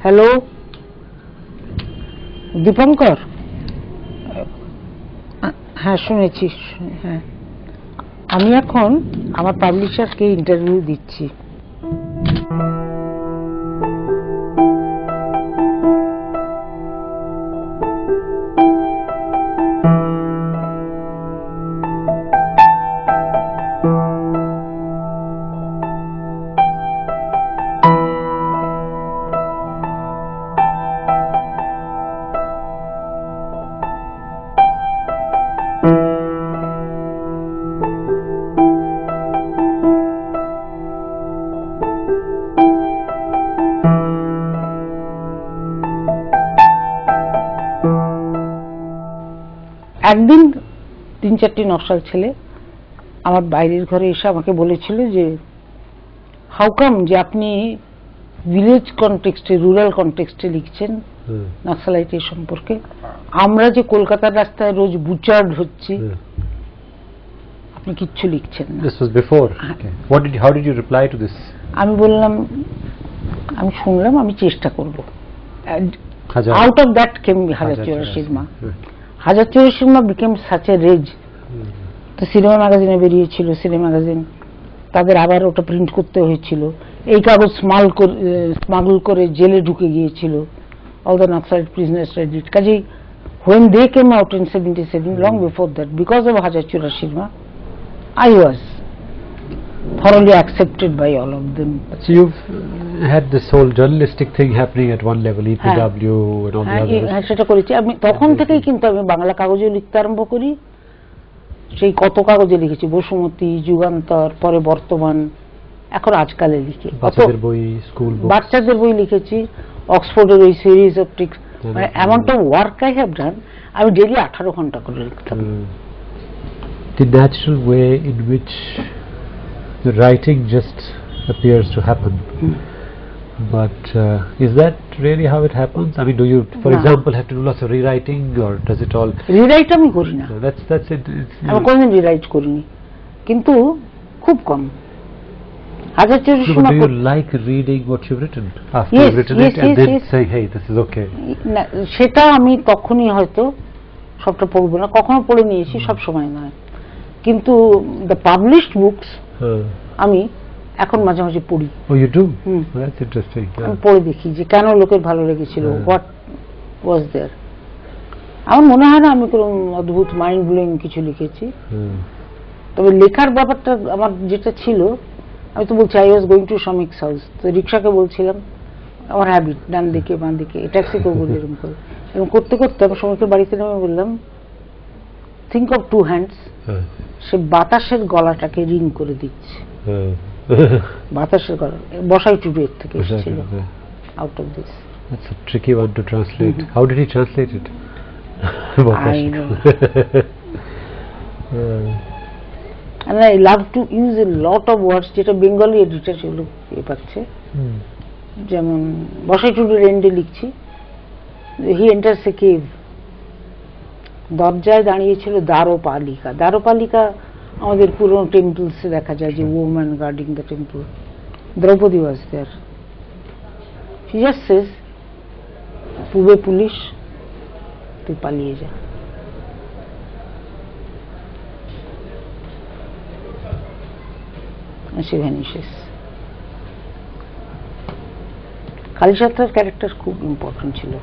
Hello Dipankar, হ্যাঁ শুনেছি, হ্যাঁ আমি এখন আমার পাবলিশারকে ইন্টারভিউ দিচ্ছি। একদিন ৩-৪টি নকশাল ছেলে আমার বাইরের ঘরে এসে আমাকে বলেছিল যে হাউ কাম যে আপনি ভিলেজ কনটেক্সটে, রুরাল কনটেক্সটে লিখছেন নক্সালাইটের সম্পর্কে, আমরা যে কলকাতার রাস্তায় রোজ বুচার্ড হচ্ছি আপনি কিচ্ছু লিখছেন না। This was before. Okay. How did you reply to this? আমি বললাম, আমি শুনলাম, আমি চেষ্টা করব। আউট অফ দ্যাট কেম হাজার চৌরাশির মা। হাজার চৌরাশির মা বিকেম সাচ এ রেজ। তো সিনেমা ম্যাগাজিনে বেরিয়েছিল, সিনেমা ম্যাগাজিন তাদের আবার ওটা প্রিন্ট করতে হয়েছিল। এই কাগজ স্মাগল করে জেলে ঢুকে গিয়েছিল। All the Naxalite prisoners read it. কাজেই when they came out in 77, long before that, because of হাজার চৌরাশির মা, I was thoroughly accepted by all of them. So you've had this whole journalistic thing happening at one level, EPW and all the others. হ্যাঁ, সেটা করেছি আমি। তখন থেকেই কিন্তু আমি বাংলা কাগজে লিখতে আরম্ভ করি। সেই কত কাগজে লিখেছি, বসুমতী, যুগান্তর, পরে বর্তমান, এখন আজকালে লিখি। বাচ্চাদের বই, স্কুল বুকস, বাচ্চাদের বই লিখেছি, অক্সফোর্ডের ওই সিরিজ অফ ট্রিক্স, মানে এমনটা ওয়ার্ক আই হ্যাভ ডান। আমি ডেইলি 18 ঘন্টা করে লিখতাম। The natural way in which the writing just appears to happen. But is that really how it happens? I mean, do you, for example, have to do lots of rewriting, or does it all? Rewrite আমি করি না। That's it. আমি কোনদিন rewrite করিনি, কিন্তু খুব কম। হাজার চৌরাশির মা। Do you like reading what you've written after you've written it and then saying, hey, this is okay? না, সেটা আমি তখনই হয়তো সবটা পড়বো না, কখনো পড়ে নিয়েছি, সব সময় নয়। কিন্তু দ্য পাবলিশড বুকস আমি এখন মাঝে মাঝে পড়ি। Oh, you do? That's interesting. আমি পড়ে দেখি যে কেন লোকের ভালো লেগেছিল, হোয়াট ওয়াজ দেয়ার। আমার মনে হয় না আমি কোনো অদ্ভুত মাইন্ড ব্লোয়িং কিছু লিখেছি। তবে লেখার ব্যাপারটা আমার যেটা ছিল, আমি তো বলছি I was going to Shramik's house, তো রিক্সাকে বলছিলাম, আমার হ্যাবিট ডান দিকে বাঁ দিকে, ট্যাক্সিকেও বলি এরকম করে, এরকম করতে করতে আমার শ্রমিকের বাড়িতে নেমে বললাম থিঙ্ক অফ টু হ্যান্ডস, সে বাতাসের গলাটাকে রিং করে দিচ্ছে। বাতাসের গলা বসাই টুডু এর থেকে এসেছিল, out of this. That's a tricky one to translate. How did he translate it? I know. And I love to use a lot of words যেটা বেঙ্গলি এডিটর সেগুলো পাচ্ছে। যেমন বসাই টুডুর এন্ডে লিখছি, হি এন্টার্স এ কেভ, দরজায় দাঁড়িয়েছিল দ্বারপালিকা। দ্বারপালিকা আমাদের পুরনো টেম্পলসে দেখা যায়, যে woman guarding the temple, Draupadi was there. She just says, পূবে পুলিশ, তুই পালিয়ে যা। She vanishes. কালীসাত্রার ক্যারেক্টার খুব ইম্পর্টেন্ট ছিল।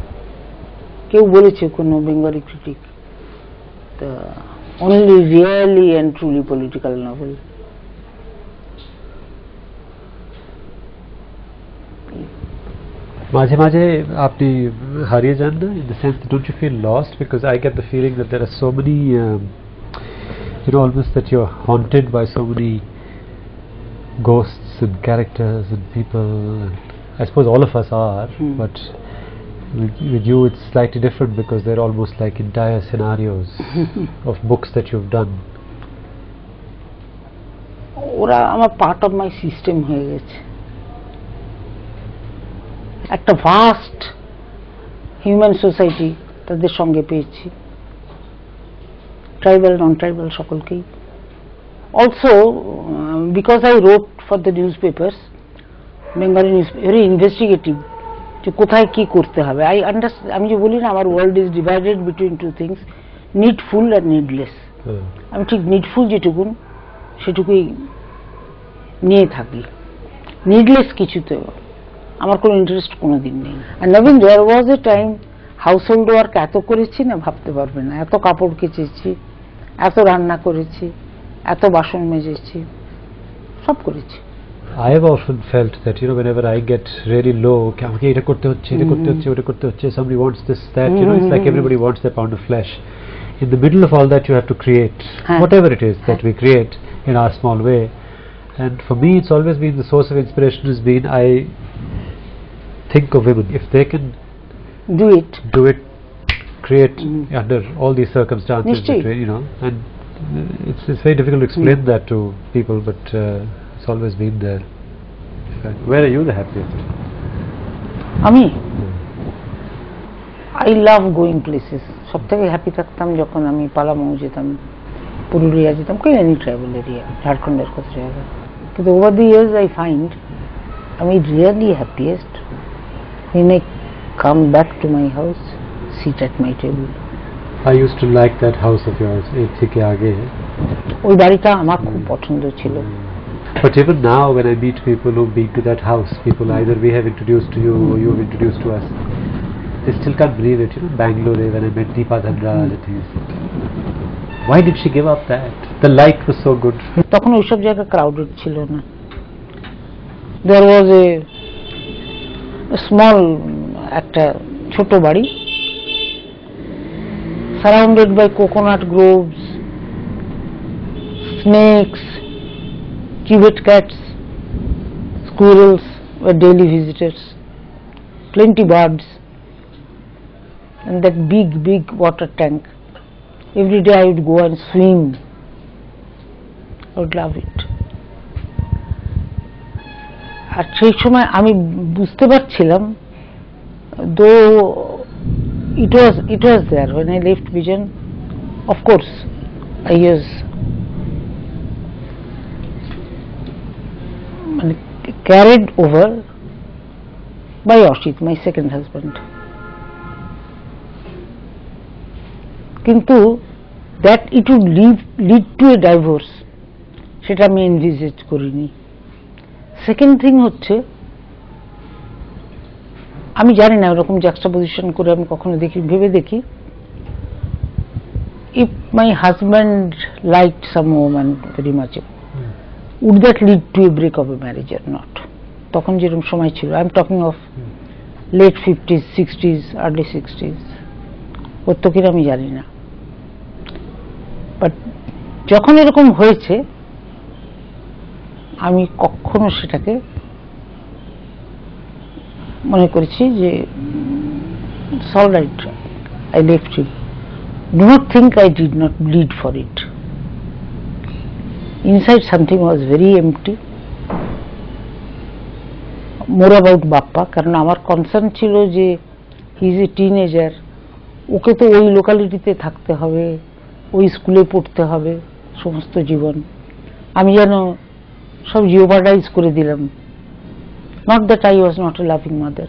কেউ বলেছে কোনো Bengali critic, the only really and truly political novel. মাঝে মাঝে আপনি হারিয়ে যান না, in the sense that don't you feel lost? Because I get the feeling that there are so many almost that you're haunted by so many ghosts and characters and people, and I suppose all of us are, but with you it's slightly different because they're almost like entire scenarios of books that you've done. ওরা আমার part of my system হয়ে গেছে। একটা vast human society তাদের সঙ্গে পেয়েছি, tribal নন tribal সকলকেই। Also, because I wrote for the newspapers, Bengali news, very investigative, যে কোথায় কি করতে হবে। আমি যে বলি না আমার world is divided between two things, needful আর নিডলেস। আমি ঠিক নিডফুল যেটুকুন সেটুকুই নিয়ে থাকি, নিডলেস কিছুতে আমার কোনো ইন্টারেস্ট কোনোদিন নেই। আর Nabin, there was a time household work এত করেছি না ভাবতে পারবে না, এত কাপড় কেচেছি, এত রান্না করেছি, এত বাসন মেজেছি, সব করেছি। I have often felt that, you know, whenever I get really low, okay, এটা করতে হচ্ছে, এটা করতে হচ্ছে, ওটা করতে হচ্ছে, somebody wants this, that, you know, it's like everybody wants their pound of flesh. In the middle of all that, you have to create whatever it is that we create in our small way. And for me, it's always been the source of inspiration has been, I think of women, if they can do it, create under all these circumstances, you know, and it's very difficult to explain that to people, but it's always been there. Where are you the happiest? আমি I love going places. সব থেকে happy থাকতাম যখন আমি পালামৌ যেতাম, পুরুলিয়া যেতাম, any tribal area, ঝাড়খণ্ডের কথা জায়গা। কিন্তু over the years I find আমি really happiest when I come back to my house, sit at my table. I used to like that house of yours, ek theke aage. ওই বাড়িটা আমার খুব পছন্দ ছিল। But even now when I meet people who've been to that house, people either we have introduced to you or you have introduced to us, they still can't believe it, you know, Bangalore when I met Deepa Dhanraj and things. Why did she give up that? The light was so good. তখন ওইসব জায়গা crowded ছিল না। There was a small একটা ছোট বাড়ি, surrounded by coconut groves, snakes, civet cats, squirrels were daily visitors, plenty birds, and that big water tank. Every day I would go and swim. I would love it. আর সেই সময় আমি বুঝতে পারছিলাম, though it was there when I left Vision, of course I was carried over by Ashit, my second husband. কিন্তু that it would lead to a divorce, সেটা আমি এনভিজেজ করিনি। Second thing হচ্ছে, আমি জানি না ওরকম জাক্সটাপোজিশন করে আমি কখনো ভেবে দেখি, if my husband liked some woman very much, would that lead to a break of a marriage or not? তখন যেরকম সময় ছিল, I am talking of late 50s, 60s, early 60s, করতো কিনা আমি জানি না। বাট যখন এরকম হয়েছে আমি কখনো সেটাকে মনে করেছি যে it's all right, I left him. Do not think I did not bleed for it. Inside something was very empty. More about Bappa, কারণ আমার কনসার্ন ছিল যে হি ইজ এ টিনেজার, ওকে তো ওই লোকালিটিতে থাকতে হবে, ওই স্কুলে পড়তে হবে সমস্ত জীবন। আমি যেন সব জিওপার্ডাইজ করে দিলাম। Not that I was not a loving mother.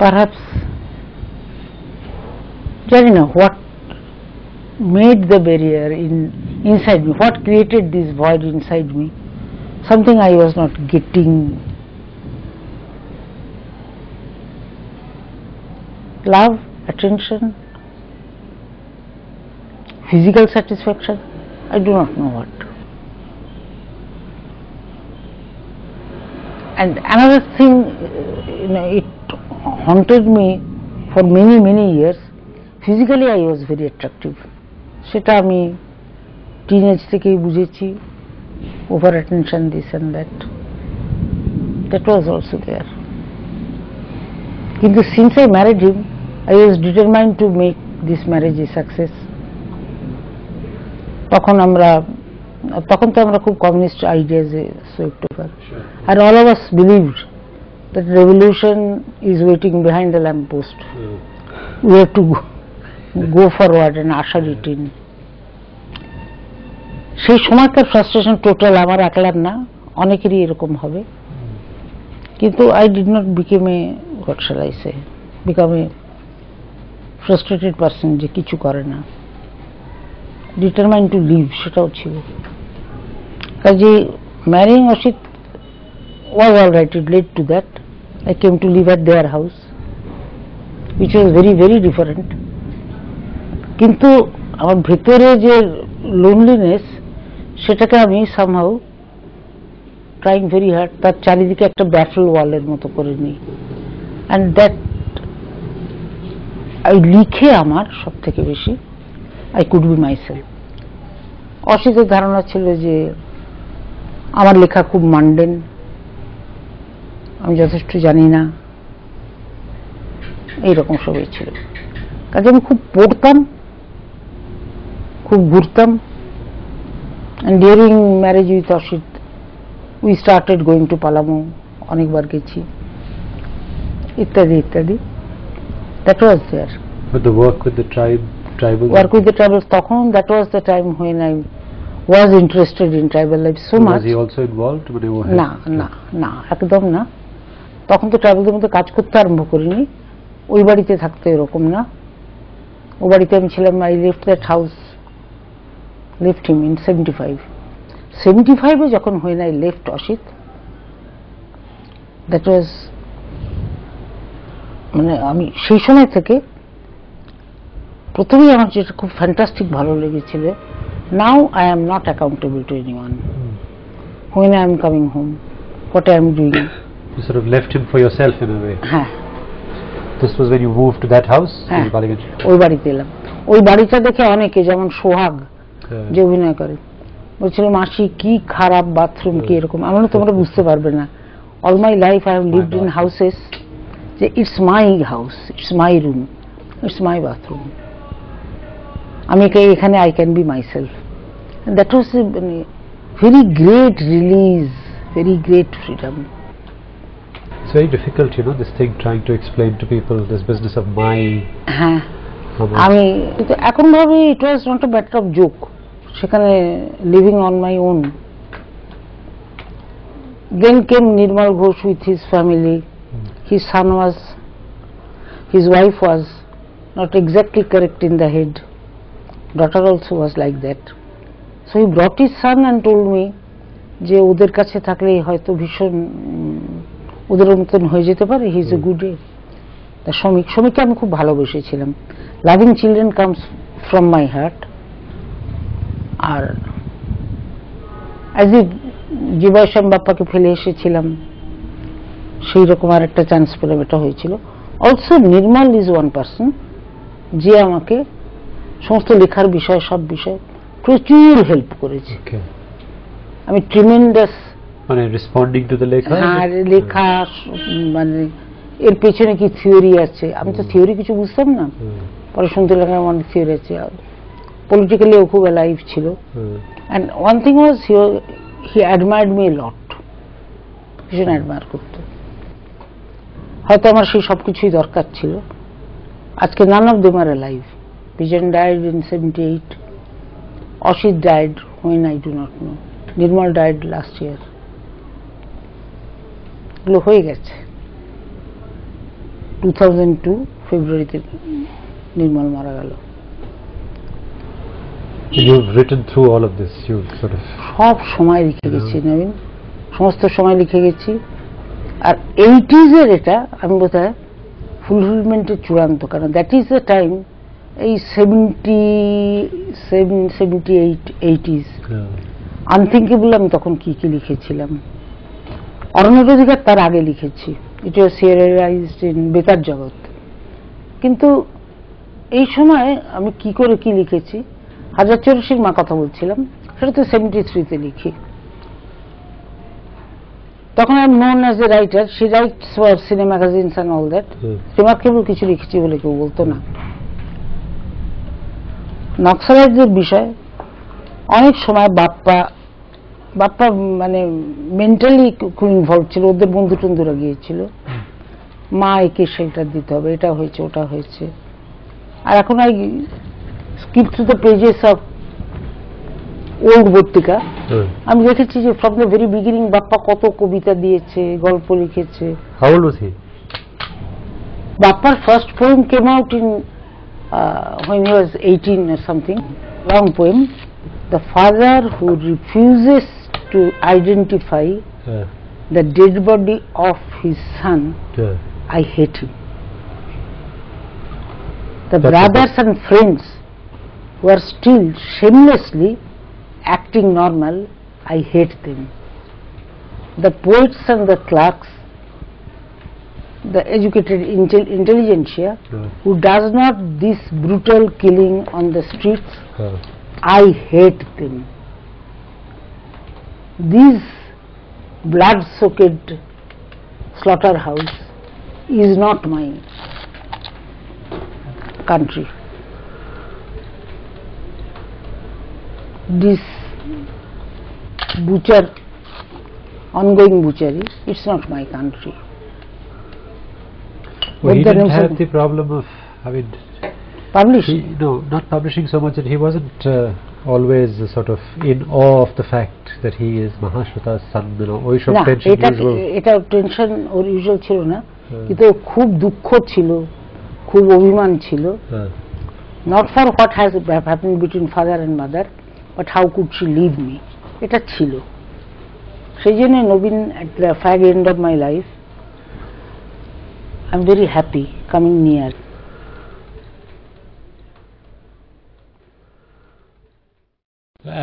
Perhaps, জানি না what made the barrier inside me, what created this void inside me, something I was not getting. Love, attention, physical satisfaction, I do not know what. And another thing, it haunted me for many years. Physically I was very attractive. সেটা আমি teenage থেকেই বুঝেছি, over attention, this and that was also there. কিন্তু since I married him, I was determined to make this marriage a success. তখন তো আমরা খুব communist আইডিয়াজে সুইফট ওভার, আর all of us believed that revolution is waiting behind the lamp post, we have to go forward and usher it in. সেই সময়কার frustration total আমার একলার না, অনেকেরই এরকম হবে, কিন্তু I did not became A what shall I say become a frustrated person যে কিছু করে না, ডিটারমাইন টু লিভ সেটাও ছিল। কাজে ম্যারিং Asit was all right, it led to that. I came to live at their house, which was very very different. কিন্তু আমার ভেতরে যে লোনলিনেস সেটাকে আমি somehow trying very hard তার চারিদিকে একটা ব্যাটল ওয়ালের মতো করে নিই, and that I লিখে আমার সব থেকে বেশি I could be myself. অসিতের ধারণা ছিল যে আমার লেখা খুব মান্ডেন, আমি যথেষ্ট জানি না, এইরকম সবই ছিল। কাজে আমি খুব পড়তাম, খুব ঘুরতাম, and during marriage with Oshit we started going to Palamu, অনেকবার গেছি, ইত্যাদি ইত্যাদি। That was there. But the work with the tribal Work with the tribals, তখন that was the time when I was interested in tribal life so much. Was he also involved when you were না না না, একদম না। তখন তো ট্রাইবালদের মধ্যে কাজ করতে আরম্ভ করিনি, ওই বাড়িতে থাকতে এরকম না। ও বাড়িতে আমি ছিলাম, I left that house, left him in 75 যখন when I left Asit, that was মানে আমি সেই সময় থেকে প্রথমেই আমার যেটা খুব ফ্যান্টাস্টিক ভালো লেগেছিল, now I am not accountable two anyone when I am coming home, what I am doing. You sort of left him for yourself in a way. হ্যাঁ, This was when you moved to that house in হ্যাঁ, Ballygunge? ওই বাড়িতে এলাম। ওই বাড়িটা দেখে অনেকে, যেমন সোহাগ যে অভিনয় করে, বলছিল মাসি কি খারাপ বাথরুম, কি এরকম। আমি বললাম, তোমরা বুঝতে পারবে না, all my life I have lived in houses, যে it's my house, it's my room, it's my bathroom, আমি এখানে I can be myself. That was মানে very great release, very great freedom. It's very difficult, you know, this thing trying to explain to people this business of my. হ্যাঁ, আমি কিন্তু এখন ভাবি it was not a matter of joke, সেখানে living on my own. Then came Nirmal Ghosh with his family, his son was, his wife was not exactly correct in the head, daughter also was like that. So he brought his son and told me যে ওদের কাছে থাকলে হয়তো ভীষণ ওদের মতন হয়ে যেতে পারে, হি ইজ এ গুড এ। তা শ্রমিককে আমি খুব ভালোবেসেছিলাম। Loving children comes from my heart. আর যে বয়সে আমি বাপ্পাকে ফেলে এসেছিলাম, সেই রকম আর একটা চান্স পেলাম, এটা হয়েছিল। Also Nirmal is one person যে আমাকে সমস্ত লেখার বিষয়, সব বিষয় প্রচুর হেল্প করেছে। আমি ট্রিমেন্ডাস মানে রেসপন্ডিং টু দ্য লেখা, হ্যাঁ, লেখা মানে এর পেছনে কি থিওরি আছে, আমি তো থিওরি কিছু বুঝতাম না, পরে শুনতে লাগলাম অনেক থিওরি আছে। পলিটিক্যালি ও খুব অ্যালাইভ ছিল। And one thing was he admired me a lot, ভীষণ অ্যাডমায়ার করতো। হয়তো আমার সেই সব কিছুই দরকার ছিল। আজকে none of them are alive. Bijon died in 78, Asit died when I do not know, Nirmal died last year. এগুলো হয়ে গেছে। 2002 ফেব্রুয়ারিতে নির্মল মারা গেল। You've written through all of this, you sort of সব সময় লিখে গেছি নবীন, সমস্ত সময় লিখে গেছি। আর 80s এর এটা আমি বোধহয় ফুলফিলমেন্টের চূড়ান্ত, কারণ দ্যাট ইজ দ্য টাইম, এই 77, 78, 80s আনথিঙ্কেবল। আমি তখন কি কি লিখেছিলাম। অরণ্য অধিকার তার আগে লিখেছি, ইট ওয়াজ সিরিয়ালাইজড ইন বেতার জগৎ। কিন্তু এই সময় আমি কি করে কি লিখেছি, হাজার চৌরাশির মা কথা বলছিলাম, সেটা তো 73-তে লিখি। তখন I am known as a writer, she rights for cinema magazines and all that. Remarkable কিছু লিখেছি বলে কেউ বলতো না। নক্সালাইটদের বিষয় অনেক সময় বাপ্পা মানে মেন্টালি খুব ইনভলভ ছিল, ওদের বন্ধু টন্ধুরা গিয়েছিল, মা একে সেটা দিতে হবে, এটা হয়েছে ওটা হয়েছে। আর এখন I skip through the pages of old পত্রিকা, আমি দেখেছি যে from the very beginning Bappa কত কবিতা দিয়েছে, গল্প লিখেছে। How old was he? Bappa's first poem came out in when he was 18 or something. Long poem. The father who refuses to identify the dead body of his son, I hate him. The brothers and friends who are still shamelessly acting normal, I hate them. The poets and the clerks, the educated intelligentsia who does not this brutal killing on the streets, I hate them. This blood-soaked slaughterhouse is not my country. This butcher, ongoing butchery, it's not my country. Well, he didn't have the problem of, I mean, publishing. No, not publishing so much that he wasn't always sort of in awe of the fact that he is Mahashweta's son, you know, ওই সব না, tension usual. এটা tension ওর usual ছিল না, কিন্তু খুব দুঃখ ছিল, খুব অভিমান ছিল। Not for what has happened between father and mother, but how could she leave me? এটা ছিল। সেই জন্য নবীন at the fag end of my life, I'm very happy coming near.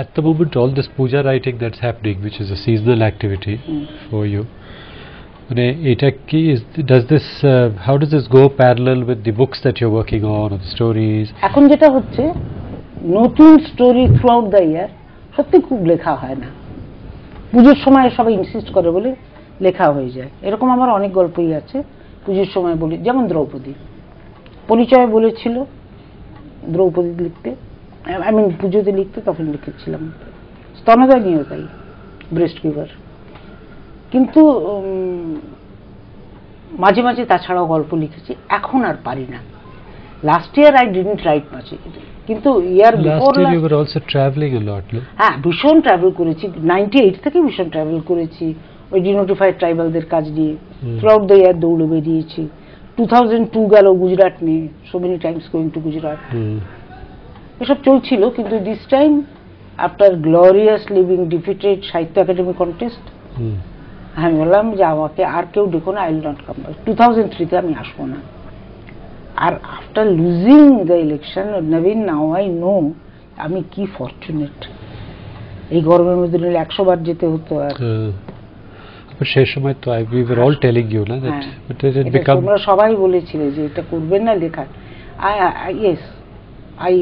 At the moment, all this puja writing that's happening, which is a seasonal activity for you, does this? How does this go parallel with the books that you're working on, or the stories? এখন যেটা হচ্ছে, নতুন story throughout the year সত্যি খুব লেখা হয় না, পুজোর সময় সবাই ইনসিস্ট করে বলে লেখা হয়ে যায়। এরকম আমার অনেক গল্পই আছে পুজোর সময় বলি, যেমন দ্রৌপদী পরিচয় বলেছিল দ্রৌপদী লিখতে, আই মিন পুজোতে লিখতে, তখন লিখেছিলাম। স্তনদয় নিয়েও তাই, ব্রেস্ট ফিভার। কিন্তু মাঝে মাঝে তাছাড়াও গল্প লিখেছি, এখন আর পারি না। Last year I didn't write much, কিন্তু ইয়ার before you were also traveling a lot, no? হ্যাঁ, ভীষণ ট্রাভেল করেছি, 98 থেকে ভীষণ ট্রাভেল করেছি ওই ডিনোটিফাইড ট্রাইবালদের কাজ নিয়ে। থ্রুআউট দ্য ইয়ার দৌড়ে বেরিয়েছি। 2002 গেল গুজরাট নিয়ে, so many times going to Gujarat. এসব চলছিল, কিন্তু this time after glorious living defeated Sahitya Akademi contest, আমি বললাম যে আমাকে আর কেউ ডেকো না, I will not come back. 2003-তে আমি আসবো না। আর after losing the election, Nabin, now I know আমি কি ফরচুনেট। এই গরমের মধ্যে নিলে 100 বার যেতে হতো। আর সেই সময় তো we were all telling you না that but it become, তোমরা সবাই বলেছিলে যে এটা করবেন না লেখা। Yes, I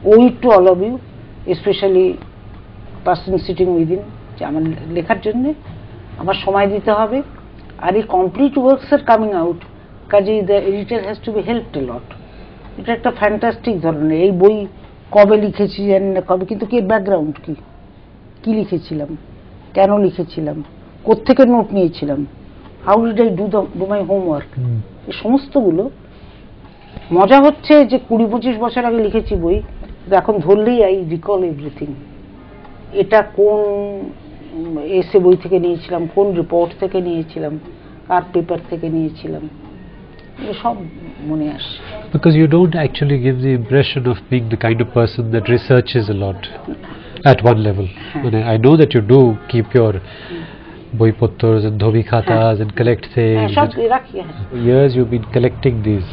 owe it to all of you, especially person sitting within, যে আমার লেখার জন্য আমার সময় দিতে হবে। আর এই complete works are coming out, কাজে the editor has to be helped a lot. এটা একটা ফ্যান্টাস্টিক ধরনের। এই বই কবে লিখেছি জানি না, কবে, কিন্তু কি ব্যাকগ্রাউন্ড কি লিখেছিলাম, কেন লিখেছিলাম, কোত্থেকে নোট নিয়েছিলাম, how did I do my homework, এই সমস্তগুলো। মজা হচ্ছে যে 20-25 বছর আগে লিখেছি বই, এখন ধরলেই আই রিকল এভরিথিং। এটা কোন এসে বই থেকে নিয়েছিলাম, কোন রিপোর্ট থেকে নিয়েছিলাম, কার পেপার থেকে নিয়েছিলাম, সব মনে আসে। Because you don't actually give the impression of being the kind of person that researches a lot at one level. I know that you do keep your boipottors and dhobi khatas and collect things. For years you've been collecting these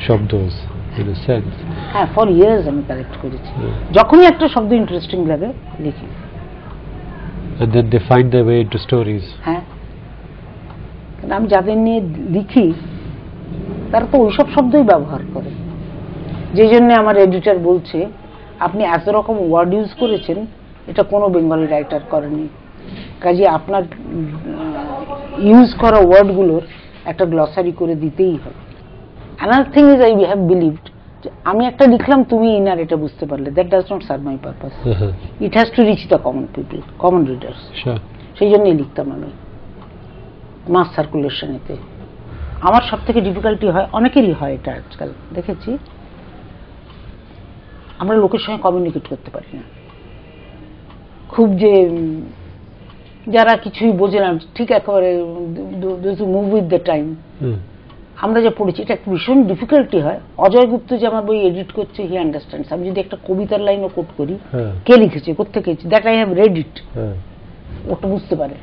shabdos in a sense. হ্যাঁ, for years আমি collect করেছি। যখনই একটা শব্দ interesting লাগে লিখি। And then they find their way into stories. হ্যাঁ, আমি যাদের নিয়ে লিখি তারা তো ওইসব শব্দই ব্যবহার করে, যেই জন্য আমার এডিটর বলছে আপনি এত রকম ওয়ার্ড ইউজ করেছেন, এটা কোনো বেঙ্গলি রাইটার করেনি, কাজে আপনার ইউজ করা ওয়ার্ডগুলোর একটা গ্লসারি করে দিতেই হবে। Another thing is I have believed, আমি একটা লিখলাম, তুমি ইনার এটা বুঝতে পারলে, that does not serve my purpose. It has to reach the common people, common readers. সেই জন্যই লিখতাম আমি মাস সার্কুলেশনেতে। আমার সব থেকে ডিফিকাল্টি হয়, অনেকেরই হয় এটা আজকাল দেখেছি, আমরা লোকের সঙ্গে কমিউনিকেট করতে পারি না। খুব যে যারা কিছুই বোঝে না, ঠিক একেবারে মুভ উইথ দ্য টাইম, আমরা যা পড়েছি এটা একটা ভীষণ ডিফিকাল্টি হয়। অজয় গুপ্ত যে আমার বই এডিট করছে, হি আন্ডারস্ট্যান্ডস। আমি যদি একটা কবিতার লাইনও কোট করি, কে লিখেছে, কোথেকে, দ্যাট আই হ্যাভ রেড ইট, ওটা বুঝতে পারে।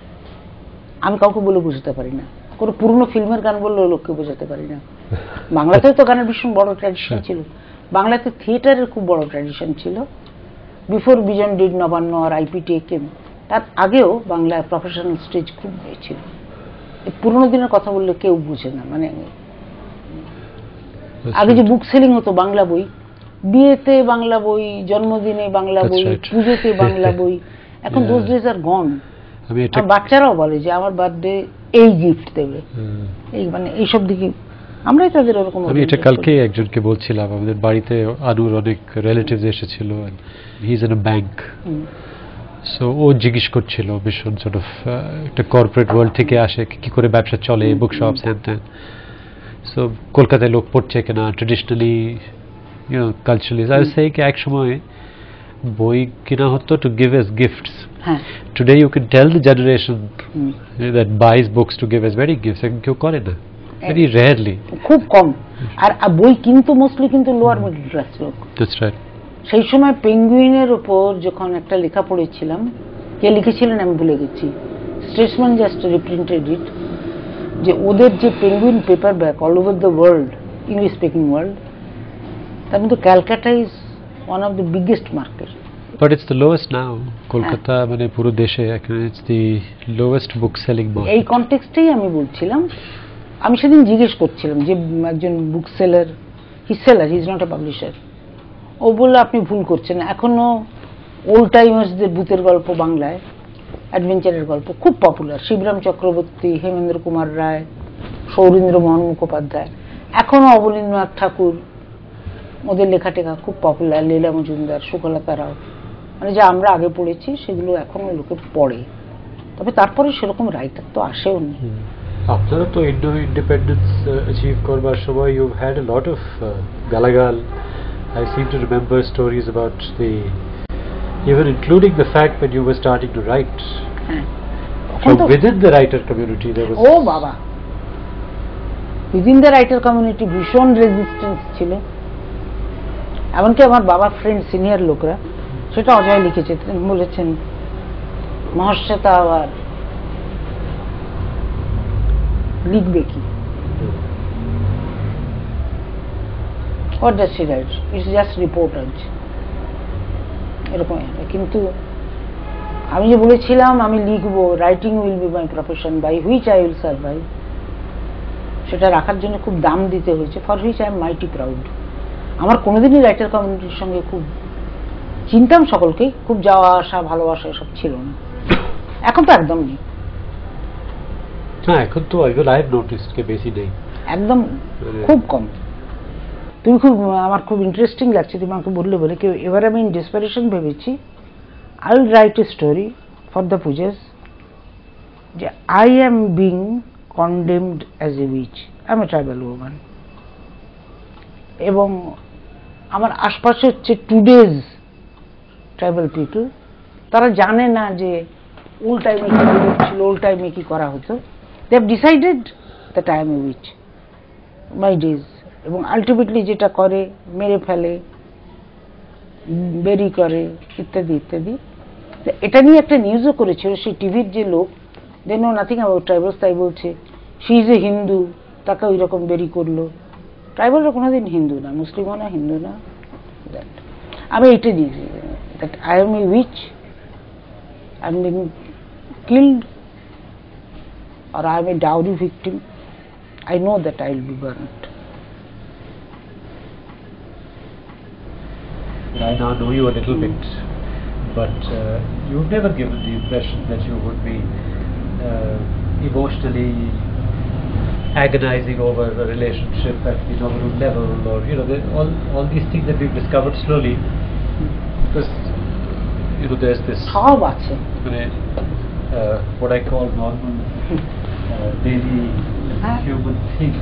আমি কাউকে বলে বুঝতে পারি না, কোনো পুরনো ফিল্মের গান বললেও লোককে বোঝাতে পারি না। বাংলাতেও তো গানের ভীষণ বড় ট্র্যাডিশন ছিল, বাংলাতে থিয়েটারের খুব বড় ট্র্যাডিশন ছিল। বিফোর বিজন ডিড নবান্ন আর IPTKM, তার আগেও বাংলায় প্রফেশনাল স্টেজ খুব ছিল। পুরোনো দিনের কথা বললে কেউ বুঝে না, মানে আগে যে বুক সেলিং হতো বাংলা বই, বিয়েতে বাংলা বই, জন্মদিনে বাংলা বই, পুজোতে বাংলা বই, এখন দোজ ডেজ আর গন। বাচ্চারাও বলে যে আমার বার্থডে এই গিফট দেবে, এই মানে এইসব দিকে আমরাই তাদের ওরকম। আমি এটা কালকে একজনকে বলছিলাম, আমাদের বাড়িতে আনুর অনেক রিলেটিভস এসেছিল, he is in a bank. So ও জিজ্ঞেস করছিল ভীষণ সর্ট অফ একটা কর্পোরেট ওয়ার্ল্ড থেকে আসে, কি করে ব্যবসা চলে, বুক শপস হ্যান ত্যান। সো কলকাতায় লোক পড়ছে কিনা, traditionally culturally. I was saying এক সময় বই কিনা হতো to give S gifts. Today you can tell the generation that buys books to give as very gifts, and কেউ করে না, very rarely, খুব কম। আর বই কিন্তু মোস্টলি কিন্তু লোয়ার মিডল ক্লাস লোক। That's right. সেই সময় পেঙ্গুইনের উপর যখন একটা লেখা পড়েছিলাম, কে লিখেছিলেন আমি ভুলে গেছি, স্টেটসম্যান জাস্ট রিপ্রিন্টেড ইট, যে ওদের যে penguin paper back all over the world, English speaking world, তার মধ্যে Calcutta is one of the biggest market. But it's the lowest now. Kolkata মানে পুরো দেশে it's the lowest book selling market. এই কনটেক্সটেই আমি বলছিলাম, আমি সেদিন জিজ্ঞেস করছিলাম যে একজন book seller, he seller, he is not a publisher, ও বললো আপনি ভুল করছেন, এখনো ওল্ড টাইমার্সদের ভূতের গল্প বাংলায়, অ্যাডভেঞ্চারের গল্প খুব পপুলার। শিবরাম চক্রবর্তী, হেমেন্দ্র কুমার রায়, সৌরীন্দ্র মোহন মুখোপাধ্যায়, এখনো অবনীন্দ্রনাথ ঠাকুর, ওদের লেখা টেখা খুব পপুলার। লীলা মজুমদার, সুকলতা রাও, মানে যা আমরা আগে পড়েছি সেগুলো এখনো লোকে পড়ে, তবে তারপরে সেরকম রাইটার তো আসেও নি। আপনারা তো ইন্ডিপেন্ডেন্স অ্যাচিভ করবার সময় you had a lot of গালাগাল। I seem to remember stories about even including the fact when you were starting to write. From within the writer community there was... Oh Baba! Within the writer community ভীষণ resistance ছিল। এমনকি আমার বাবার friend senior লোকরা, সেটা অজয় লিখেছে, তিনি বলেছেন মহাশ্বেতা আবার লিখবে কি, what does she write, it's just reportage, এরকম। কিন্তু আমি যে বলেছিলাম আমি লিখবো, writing will be my profession by which I will survive, সেটা রাখার জন্য খুব দাম দিতে হয়েছে, for which I am mighty proud. আমার কোনোদিনই রাইটার কমিউনিটির সঙ্গে খুব চিনতাম, সকলকেই খুব যাওয়া আসা ভালোবাসা এসব ছিল না, এখন তো একদম নেই। হ্যাঁ, এখন তো আই হ্যাভ নোটিসড কে বেশি নেই, একদম খুব কম। তুমি খুব, আমার খুব ইন্টারেস্টিং লাগছে তুমি আমাকে বললে বলে, কেউ এবার আমি ইন ডেসপারেশন ভেবেছি I will write a story for the Pujas, যে I am being condemned as a witch, I am a tribal woman, এবং আমার আশপাশে হচ্ছে টুডেজ ট্রাইবাল পিপল, তারা জানে না যে ওল্ড টাইমে কি ছিল, ওল্ড টাইমে কি করা হতো। They have decided that I am a witch my days, এবং আলটিমেটলি যেটা করে মেরে ফেলে, বেরি করে, ইত্যাদি ইত্যাদি। এটা নিয়ে একটা নিউজও করেছিল সেই টিভির যে লোক, দে নো নাথিং অ্যাবাউট ট্রাইবালস, তাই বলছে শি ইজ এ হিন্দু, তাকে ওই রকম বেরি করলো। ট্রাইবালরা কোনোদিন হিন্দু না, মুসলিমও না, হিন্দু না। আমি এইটা দিয়েছি, that I am a witch, I am being killed, or I am a dowry victim, I know that I will be burnt. I now know you a little bit, but you've never given the impression that you would be emotionally agonizing over a relationship at the novel level, or all these things that we've discovered slowly, because there's this what I call normal daily human things